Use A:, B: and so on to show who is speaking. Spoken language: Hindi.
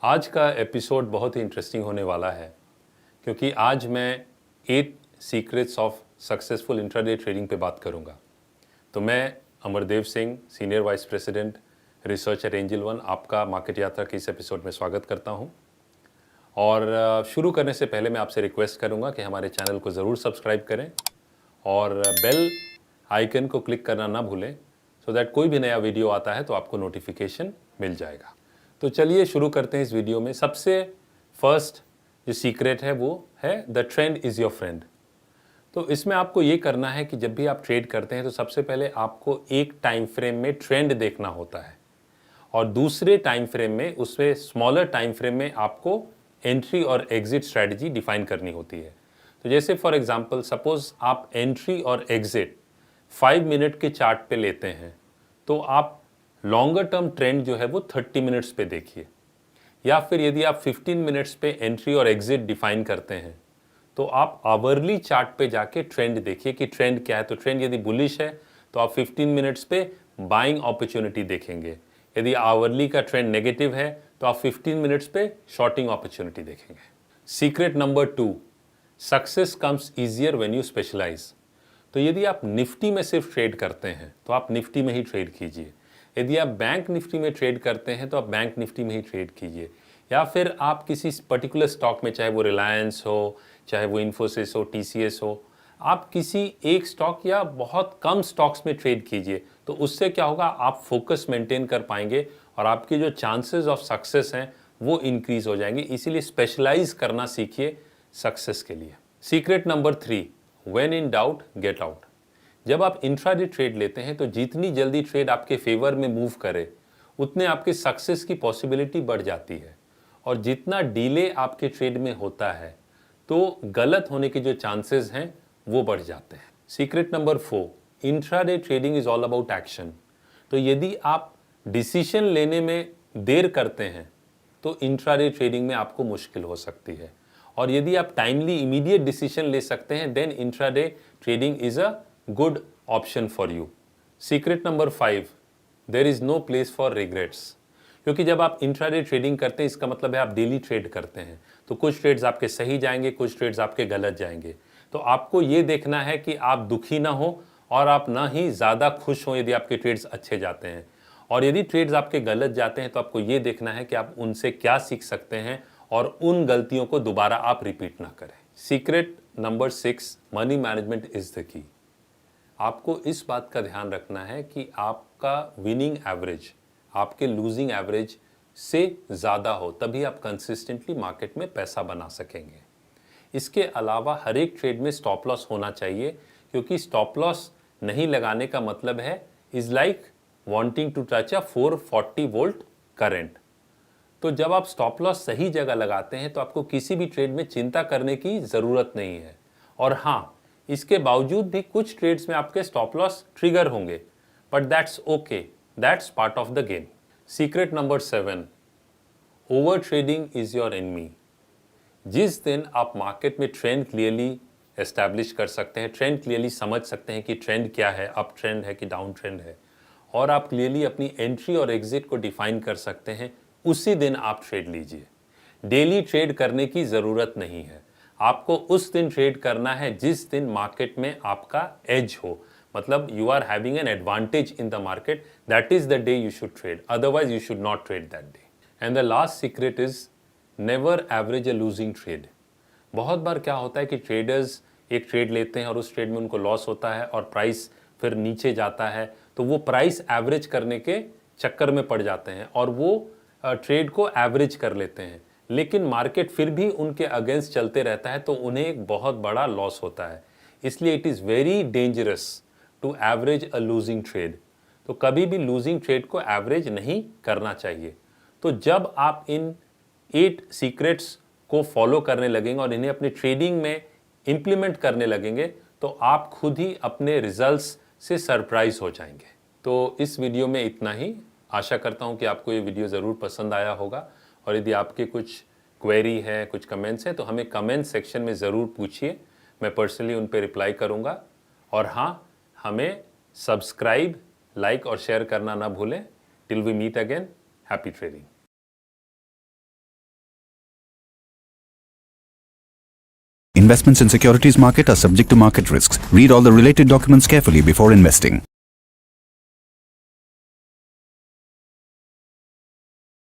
A: आज का एपिसोड बहुत ही इंटरेस्टिंग होने वाला है क्योंकि आज मैं 8 secrets of successful intraday trading पे बात करूंगा। तो मैं Amardev Singh, senior vice president research eight angel one, आपका मार्केट यात्रा के इस एपिसोड में स्वागत करता हूं। और शुरू करने से पहले मैं आपसे रिक्वेस्ट करूंगा कि हमारे चैनल को ज़रूर सब्सक्राइब करें और बेल आइकन को क्लिक करना ना भूलें, सो दैट कोई भी नया वीडियो आता है तो आपको नोटिफिकेशन मिल जाएगा। तो चलिए शुरू करते हैं इस वीडियो में। सबसे फर्स्ट जो सीक्रेट है वो है the trend is your friend. तो इसमें आपको ये करना है कि जब भी आप ट्रेड करते हैं तो सबसे पहले आपको एक टाइम फ्रेम में ट्रेंड देखना होता है और दूसरे टाइम फ्रेम में, उसमें स्मॉलर टाइम फ्रेम में आपको एंट्री और एग्जिट स्ट्रैटेजी डिफाइन करनी होती है। तो जैसे फॉर एग्जांपल सपोज आप एंट्री और एग्जिट 5 मिनट के चार्ट पे लेते हैं तो आप लॉन्गर टर्म ट्रेंड जो है वो 30 मिनट्स पे देखिए, या फिर यदि आप 15 मिनट्स पे एंट्री और एग्जिट डिफाइन करते हैं तो आप आवरली चार्ट पे जाके ट्रेंड देखिए कि ट्रेंड क्या है। तो ट्रेंड यदि बुलिश है तो आप 15 मिनट्स पे बाइंग अपॉर्चुनिटी देखेंगे, यदि आवरली का ट्रेंड नेगेटिव है तो आप 15 मिनट्स पे शॉर्टिंग अपॉर्चुनिटी देखेंगे। Secret number 2, success comes easier when you specialize. तो यदि आप निफ्टी में सिर्फ ट्रेड करते हैं तो आप निफ्टी में ही ट्रेड कीजिए, यदि आप बैंक निफ्टी में ट्रेड करते हैं तो आप बैंक निफ्टी में ही ट्रेड कीजिए, या फिर आप किसी पर्टिकुलर स्टॉक में, चाहे वो रिलायंस हो, चाहे वो इन्फोसिस हो, टीसीएस हो, आप किसी एक स्टॉक या बहुत कम स्टॉक्स में ट्रेड कीजिए। तो उससे क्या होगा, आप फोकस मेंटेन कर पाएंगे और आपके जो चांसेस ऑफ सक्सेस हैं वो इंक्रीज हो जाएंगे। इसीलिए स्पेशलाइज करना सीखिए सक्सेस के लिए। Secret number 3, when in doubt get out. जब आप इंट्राडे ट्रेड लेते हैं तो जितनी जल्दी ट्रेड आपके फेवर में मूव करे उतने आपके सक्सेस की पॉसिबिलिटी बढ़ जाती है, और जितना डिले आपके ट्रेड में होता है तो गलत होने के जो चांसेस हैं वो बढ़ जाते हैं। Secret number 4, intraday trading is all about action. तो यदि आप डिसीजन लेने में देर करते हैं तो इंट्राडे ट्रेडिंग में आपको मुश्किल हो सकती है, और यदि आप टाइमली इमीडिएट डिसीजन ले सकते हैं then intraday trading is a good option for you. Secret number 5, there is no place for regrets. क्योंकि जब आप इंट्राडे ट्रेडिंग करते हैं इसका मतलब है आप डेली ट्रेड करते हैं, तो कुछ ट्रेड्स आपके सही जाएंगे, कुछ ट्रेड्स आपके गलत जाएंगे। तो आपको ये देखना है कि आप दुखी ना हो और आप ना ही ज़्यादा खुश हों यदि आपके ट्रेड्स अच्छे जाते हैं, और यदि ट्रेड्स आपके गलत जाते हैं तो आपको ये देखना है कि आप उनसे क्या सीख सकते हैं और उन गलतियों को दोबारा आप रिपीट ना करें। Secret number 6, money management is the key. आपको इस बात का ध्यान रखना है कि आपका विनिंग एवरेज आपके लूजिंग एवरेज से ज़्यादा हो, तभी आप कंसिस्टेंटली मार्केट में पैसा बना सकेंगे। इसके अलावा हर एक ट्रेड में स्टॉप लॉस होना चाहिए, क्योंकि स्टॉप लॉस नहीं लगाने का मतलब है is like wanting to touch a 440 volt current. तो जब आप स्टॉप लॉस सही जगह लगाते हैं तो आपको किसी भी ट्रेड में चिंता करने की ज़रूरत नहीं है। और हाँ, इसके बावजूद भी कुछ ट्रेड्स में आपके स्टॉप लॉस ट्रिगर होंगे, but that's okay, that's part of the game. Secret number 7, over trading is your enemy. जिस दिन आप मार्केट में ट्रेंड क्लियरली एस्टैब्लिश कर सकते हैं, ट्रेंड क्लियरली समझ सकते हैं कि ट्रेंड क्या है, अप ट्रेंड है कि डाउन ट्रेंड है, और आप क्लियरली अपनी एंट्री और एग्जिट को डिफाइन कर सकते हैं, उसी दिन आप ट्रेड लीजिए। डेली ट्रेड करने की ज़रूरत नहीं है, आपको उस दिन ट्रेड करना है जिस दिन मार्केट में आपका एज हो, मतलब you are having an advantage in the market, that is the day you should trade, otherwise you should not trade that day. And the last secret is never average a losing trade. बहुत बार क्या होता है कि ट्रेडर्स एक ट्रेड लेते हैं और उस ट्रेड में उनको लॉस होता है और प्राइस फिर नीचे जाता है, तो वो प्राइस एवरेज करने के चक्कर में पड़ जाते हैं और वो ट्रेड को एवरेज कर लेते हैं, लेकिन मार्केट फिर भी उनके अगेंस्ट चलते रहता है तो उन्हें एक बहुत बड़ा लॉस होता है। इसलिए it is very dangerous to average a losing trade. तो कभी भी लूजिंग ट्रेड को एवरेज नहीं करना चाहिए। तो जब आप इन 8 सीक्रेट्स को फॉलो करने लगेंगे और इन्हें अपनी ट्रेडिंग में इंप्लीमेंट करने लगेंगे तो आप खुद ही अपने रिजल्ट्स से सरप्राइज हो जाएंगे। तो इस वीडियो में इतना ही। आशा करता हूं कि आपको ये वीडियो ज़रूर पसंद आया होगा, और यदि आपके कुछ क्वेरी है, कुछ कमेंट्स हैं तो हमें कमेंट सेक्शन में ज़रूर पूछिए, मैं पर्सनली उन पर रिप्लाई करूंगा। और हाँ, हमें सब्सक्राइब, लाइक और शेयर करना ना भूलें। Till we meet again, happy trading.
B: Investments in securities market are subject to market risks. Read all the related documents carefully before investing.